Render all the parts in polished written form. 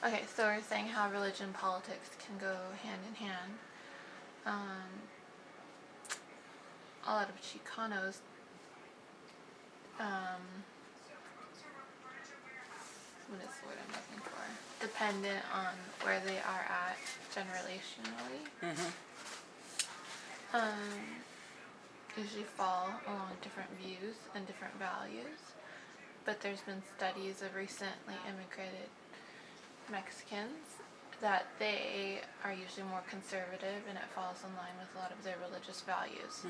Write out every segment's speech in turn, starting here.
Okay, so we're saying how religion and politics can go hand in hand. A lot of Chicanos, what is the word I'm looking for? Dependent on where they are at generationally. Usually fall along different views and different values. But there's been studies of recently immigrated Mexicans that they are usually more conservative and it falls in line with a lot of their religious values.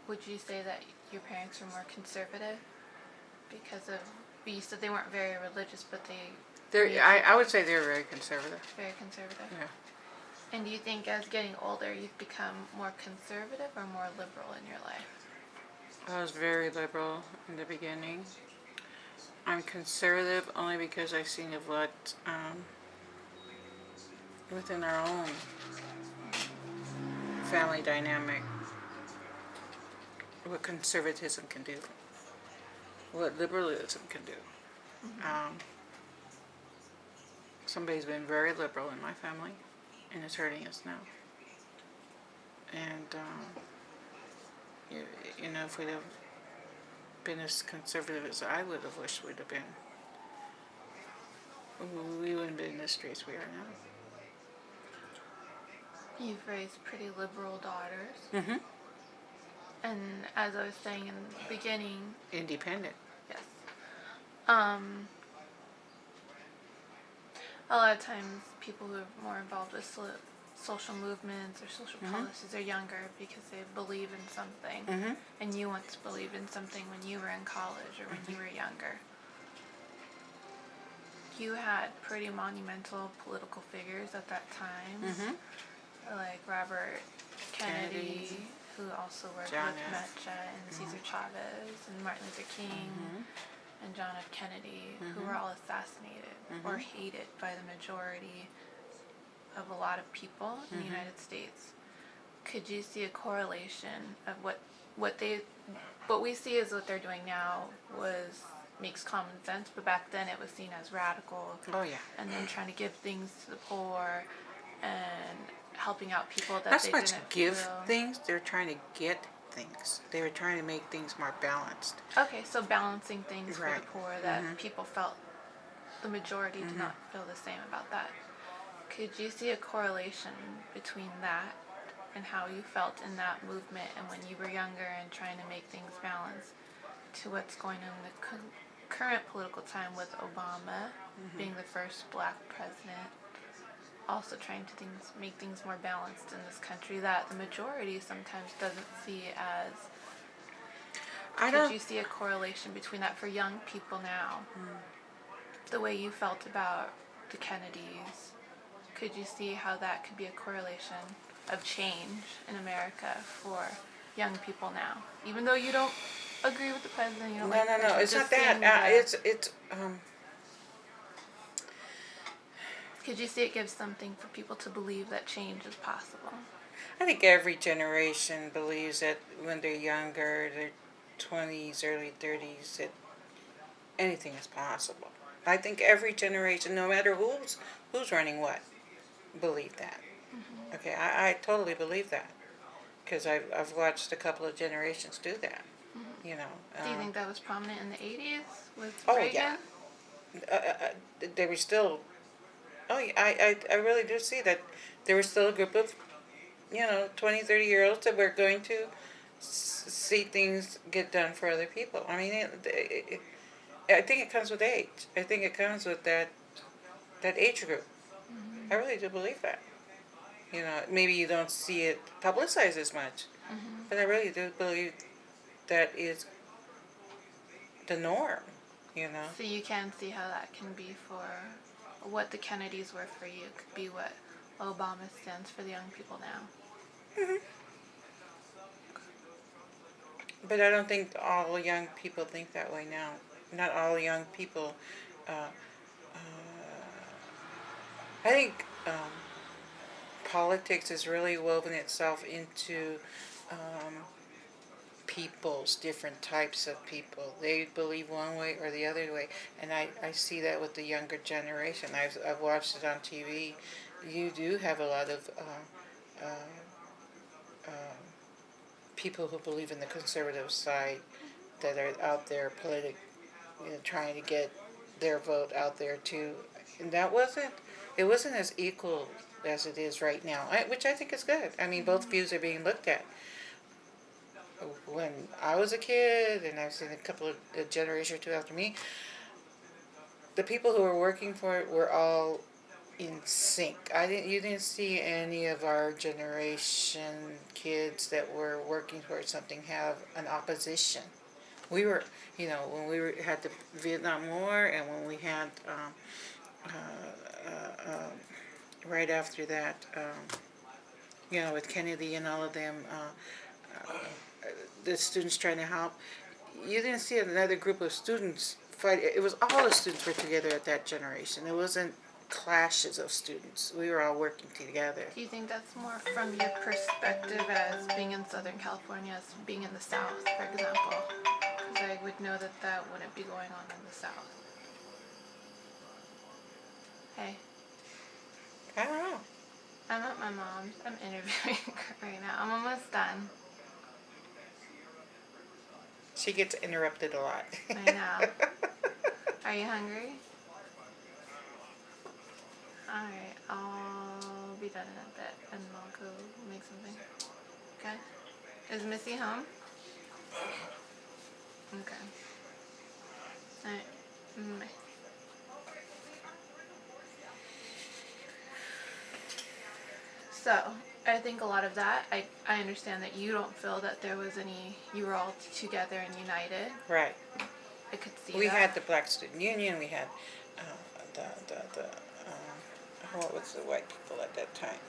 Would you say that your parents were more conservative because of, you said they weren't very religious, but I would say they're very conservative. Very conservative? Yeah. And do you think as getting older you've become more conservative or more liberal in your life? I was very liberal in the beginning. I'm conservative only because I've seen what within our own family dynamic, what conservatism can do, what liberalism can do. Somebody's been very liberal in my family, and it's hurting us now. And you know, if we'd have been as conservative as I would have wished we'd have been, we wouldn't be in the streets we are now. You've raised pretty liberal daughters. And as I was saying in the beginning... Independent. Yes. A lot of times people who are more involved with social movements or social policies are younger because they believe in something. And you once believed in something when you were in college or when you were younger. You had pretty monumental political figures at that time, like Robert Kennedy, who also worked with Mecha and Cesar Chavez and Martin Luther King and John F. Kennedy, who were all assassinated or hated by the majority of a lot of people in the United States. Could you see a correlation of what we see as what they're doing now makes common sense, but back then it was seen as radical. Oh yeah. And then trying to give things to the poor and helping out people that not they so much didn't give feel. things, they're trying to get things. They were trying to make things more balanced. Okay, so balancing things for Right. the poor that people felt, the majority did not feel the same about that. Could you see a correlation between that and how you felt in that movement and when you were younger and trying to make things balanced to what's going on in the current political time with Obama being the first black president, also trying to make things more balanced in this country that the majority sometimes doesn't see as... Could you see a correlation between that for young people now? The way you felt about the Kennedys, could you see how that could be a correlation of change in America for young people now? Even though you don't agree with the president, you don't like the president, it's not just that. seeing could you see it gives something for people to believe that change is possible? I think every generation believes that when they're younger, their 20s, early 30s, that anything is possible. I think every generation, no matter who's running what, believe that. Okay, I totally believe that because I've watched a couple of generations do that. You know. Do you think that was prominent in the 80s with Oh Reagan? yeah. They were still. Oh, I really do see that there was still a group of, 20, 30-year-olds that were going to see things get done for other people. I mean, I think it comes with age. I think it comes with that age group. I really do believe that. Maybe you don't see it publicized as much, but I really do believe that is the norm. So you can see how that can be for what the Kennedys were for you. Could be what Obama stands for the young people now. But I don't think all young people think that way now. Not all young people. I think politics has really woven itself into peoples, different types of people. They believe one way or the other way, and I see that with the younger generation. I've watched it on TV. You do have a lot of uh, uh, people who believe in the conservative side that are out there trying to get their vote out there too. And it wasn't as equal as it is right now, which I think is good. I mean, both views are being looked at. When I was a kid, and I've seen a couple of a generation or two after me, the people who were working for it were all in sync. You didn't see any of our generation kids that were working for something have an opposition. We were, when had the Vietnam War, and when we had right after that, with Kennedy and all of them, the students trying to help. You didn't see another group of students fight. It was all the students were together at that generation. It wasn't clashes of students. We were all working together. Do you think that's more from your perspective as being in Southern California as being in the South, for example? Because I would know that that wouldn't be going on in the South. Hey. I don't know. I'm at my mom's. I'm interviewing her right now. I'm almost done. She gets interrupted a lot. I know. Are you hungry? Alright, I'll be done in a bit and I'll go make something. Okay? Is Missy home? Okay. Alright. Bye. So, I think a lot of that, I understand that you don't feel that there was you were all together and united. Right. I could see We that. had the Black Student Union. We had what was the white people at that time?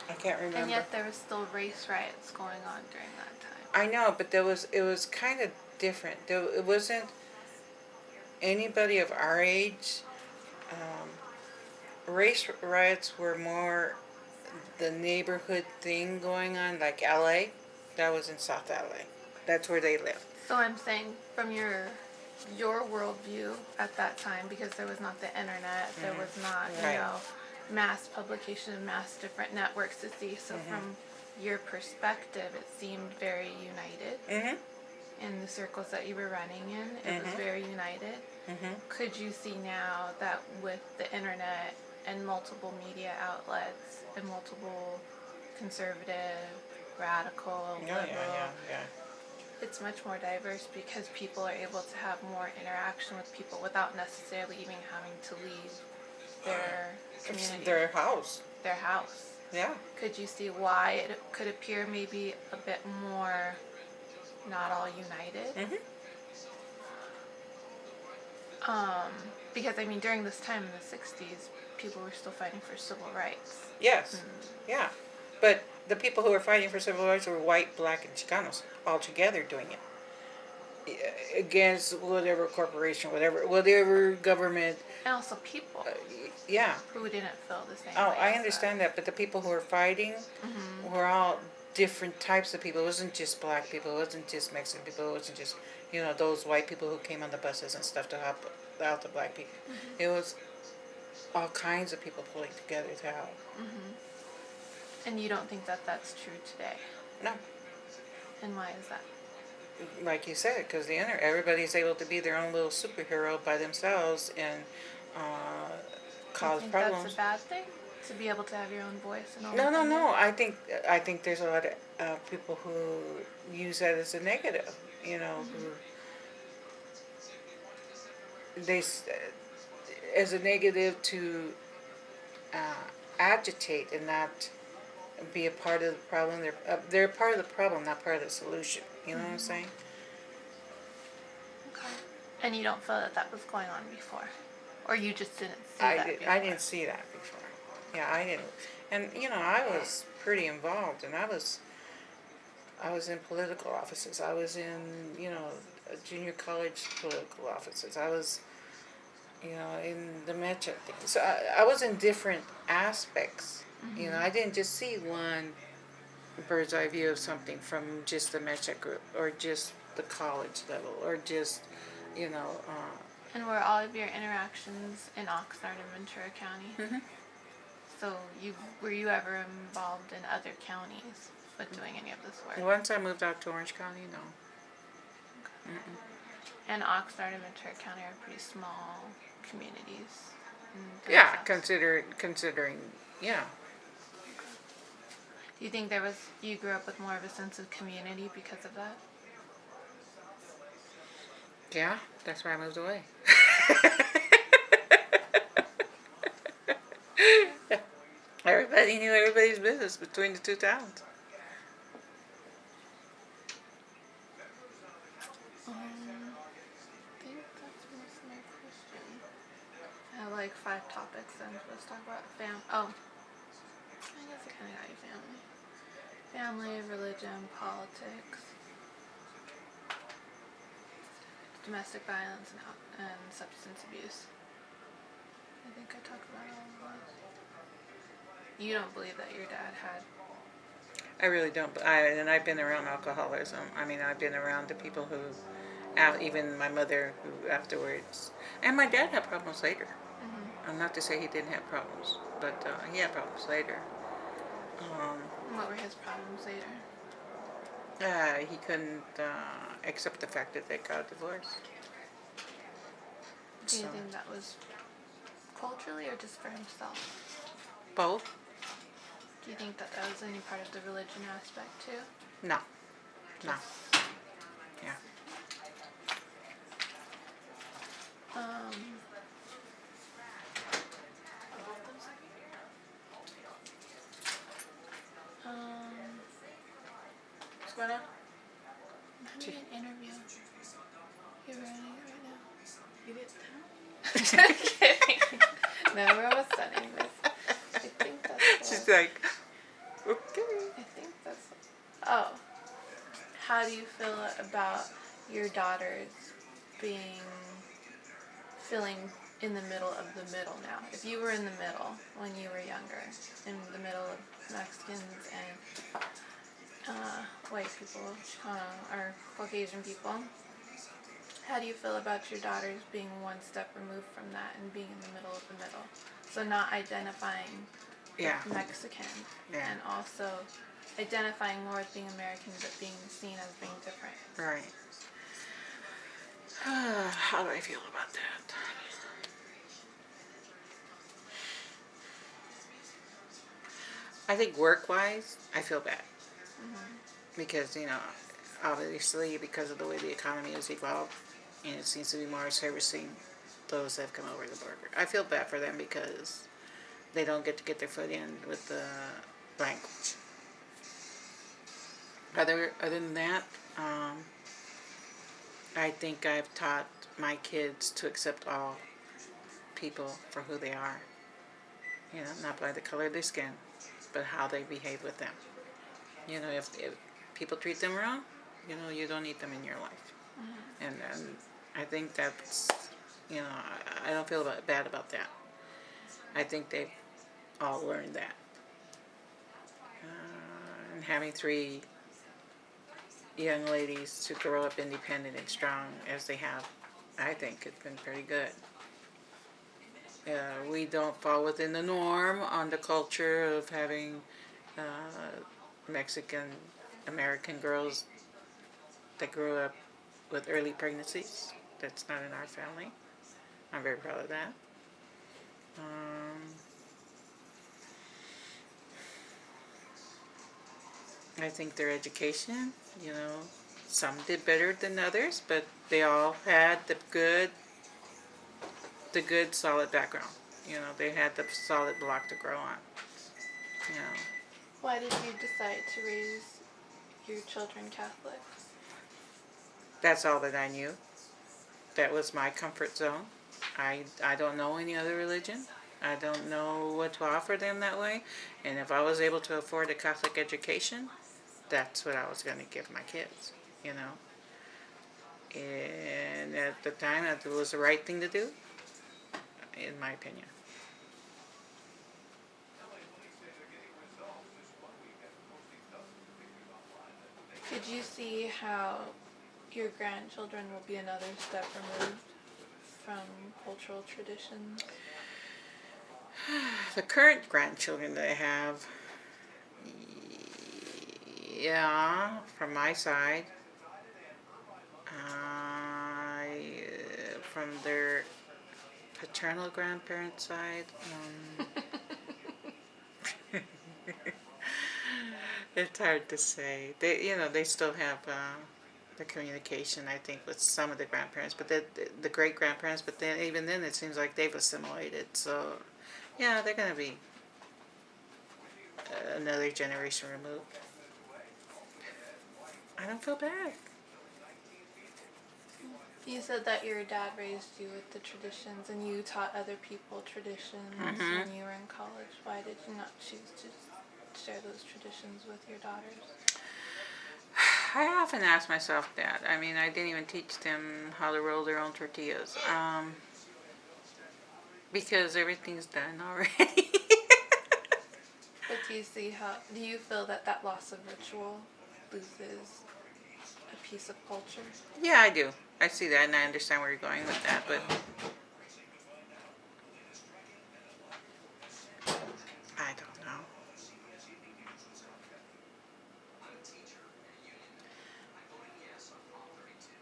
I can't remember. And yet there was still race riots going on during that time. I know, but it was kind of different. It wasn't anybody of our age. Race riots were more the neighborhood thing going on, like LA. That was in South LA. That's where they lived. So I'm saying from your worldview at that time, because there was not the internet, there was not, Right. Mass publication and mass different networks to see. So from your perspective, it seemed very united. In the circles that you were running in, it was very united. Could you see now that with the internet and multiple media outlets and multiple conservative, radical, liberal, it's much more diverse because people are able to have more interaction with people without necessarily even having to leave their community, Their house. their house. Yeah. Could you see why it could appear maybe a bit more not all united? Because I mean, during this time in the 60s, people were still fighting for civil rights. Yes. Yeah. But the people who were fighting for civil rights were white, black, and Chicanos all together doing it against whatever corporation, whatever government. And also people Yeah. who didn't feel the same Oh, way I as understand that, but the people who were fighting were all different types of people. It wasn't just black people. It wasn't just Mexican people. It wasn't just those white people who came on the buses and stuff to help out the black people. It was all kinds of people pulling together to help. And you don't think that that's true today? No. And why is that? Like you said, because everybody's able to be their own little superhero by themselves and cause You think problems. that's a bad thing? To be able to have your own voice and all No, that? no. I think there's a lot of people who use that as a negative. Who as a negative to agitate and not be a part of the problem. They're a part of the problem, not part of the solution. You know what I'm saying? Okay. And you don't feel that was going on before? Or you just didn't see that before? I didn't see that before. Yeah, I didn't. And, I was pretty involved, and I was in political offices. I was in, junior college political offices. I was, in the Metro thing. So I was in different aspects. I didn't just see one bird's eye view of something from just the metric group or just the college level or just, you know, And were all of your interactions in Oxnard and Ventura County? mhm. So were you ever involved in other counties with doing any of this work? Once I moved out to Orange County, no. Mm-mm. And Oxnard and Ventura County are pretty small communities. Yeah, themselves. considering, yeah. Do you think you grew up with more of a sense of community because of that? Yeah, that's why I moved away. Everybody knew everybody's business between the two towns. I think that's most of my question. I have like 5 topics that I'm supposed to talk about. Oh, I guess I kind of got your family. Family, religion, politics, domestic violence, and substance abuse. I think I talked about all of those. You don't believe that your dad had. I really don't. But I've been around alcoholism. I mean, I've been around the people who, even my mother, who afterwards, and my dad had problems later. Mm-hmm. Not to say he didn't have problems, but he had problems later. What were his problems later? He couldn't accept the fact that they got a divorce. Do you So think that was culturally or just for himself? both? Do you think that was any part of the religion aspect too? No, no. Just, Yeah. um, What's going on? I'm having an interview. You're running it right now. You didn't Just kidding. No, we're almost done anyways. I think that's all. She's like, okay. I think that's. Oh. How do you feel about your daughters feeling in the middle of the middle now? If you were in the middle when you were younger, in the middle of Mexicans and white people, or Caucasian people, how do you feel about your daughters being one step removed from that and being in the middle of the middle? So not identifying Yeah. Mexican, Yeah. and also identifying more as being American but being seen as being different. Right. How do I feel about that? I think work-wise, I feel bad. Because, obviously because of the way the economy has evolved, and it seems to be more servicing those that have come over the border. I feel bad for them because they don't get to get their foot in with the language. Other than that, I think I've taught my kids to accept all people for who they are. Not by the color of their skin, but how they behave with them. If people treat them wrong, you don't need them in your life. And I think that's, I don't feel bad about that. I think they've all learned that. And having 3 young ladies to grow up independent and strong as they have, I think it's been pretty good. We don't fall within the norm on the culture of having Mexican American girls that grew up with early pregnancies. That's not in our family. I'm very proud of that. I think their education, some did better than others, but they all had the good solid background. They had the solid block to grow on. Why did you decide to raise your children Catholic? That's all that I knew. That was my comfort zone. I don't know any other religion. I don't know what to offer them that way. And if I was able to afford a Catholic education, that's what I was going to give my kids, And at the time, it was the right thing to do, in my opinion. Could you see how your grandchildren will be another step removed from cultural traditions? The current grandchildren that I have, yeah, from my side, from their paternal grandparents' side, it's hard to say. They still have the communication, I think, with some of the grandparents, but the great grandparents. But then, even then, it seems like they've assimilated. So, yeah, they're gonna be another generation removed. I don't feel bad. You said that your dad raised you with the traditions and you taught other people traditions Mhm. when you were in college. Why did you not choose to share those traditions with your daughters? I often ask myself that. I mean, I didn't even teach them how to roll their own tortillas. Because everything's done already. But do you feel that that loss of ritual loses a piece of culture? Yeah, I do. I see that, and I understand where you're going with that, but I don't know.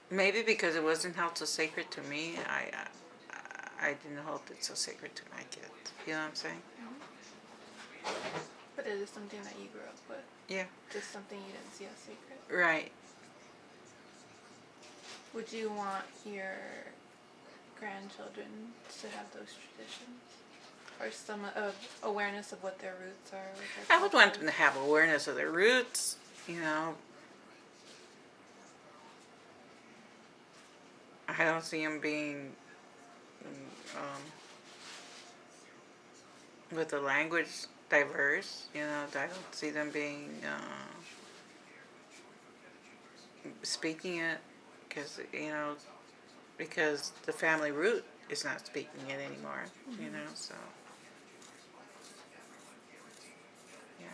Maybe because it wasn't held so sacred to me, I didn't hold it so sacred to my kids. You know what I'm saying? But it is something that you grew up with. Yeah. Just something you didn't see as sacred. Right. Would you want your grandchildren to have those traditions? Or some awareness of what their roots are? What their I would want culture them is? to have awareness of their roots, I don't see them being with the language diverse. I don't see them being speaking it because the family root is not speaking it anymore. So yeah.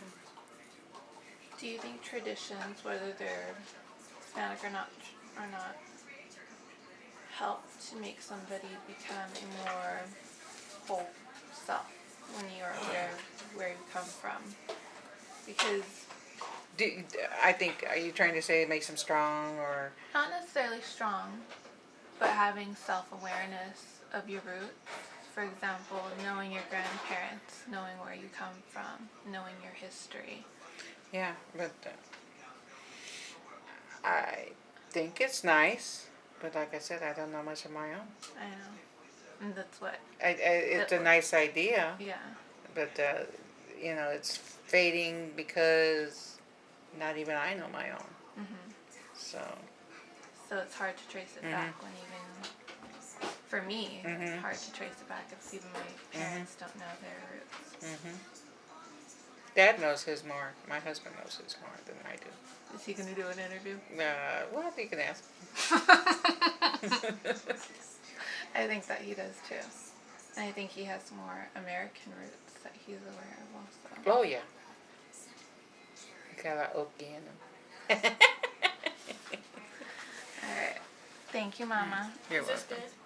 Do you think traditions, whether they're Hispanic or not, help to make somebody become a more whole self when you are aware of where you come from? Because I think, are you trying to say it makes them strong or? not necessarily strong, but having self-awareness of your roots. For example, knowing your grandparents, knowing where you come from, knowing your history. Yeah, but I think it's nice. But like I said, I don't know much of my own. I know. And that's what. It's a nice idea, Yeah. but it's fading because not even I know my own. Mhm. So. So it's hard to trace it back when even, for me, it's hard to trace it back if even my parents don't know their roots. Dad knows his more. My husband knows his more than I do. Is he going to do an interview? Well, you can ask. I think that he does too. And I think he has more American roots that he's aware of also. Oh, yeah. Got a Okie in him. Alright. Thank you, Mama. You're Is this welcome. good?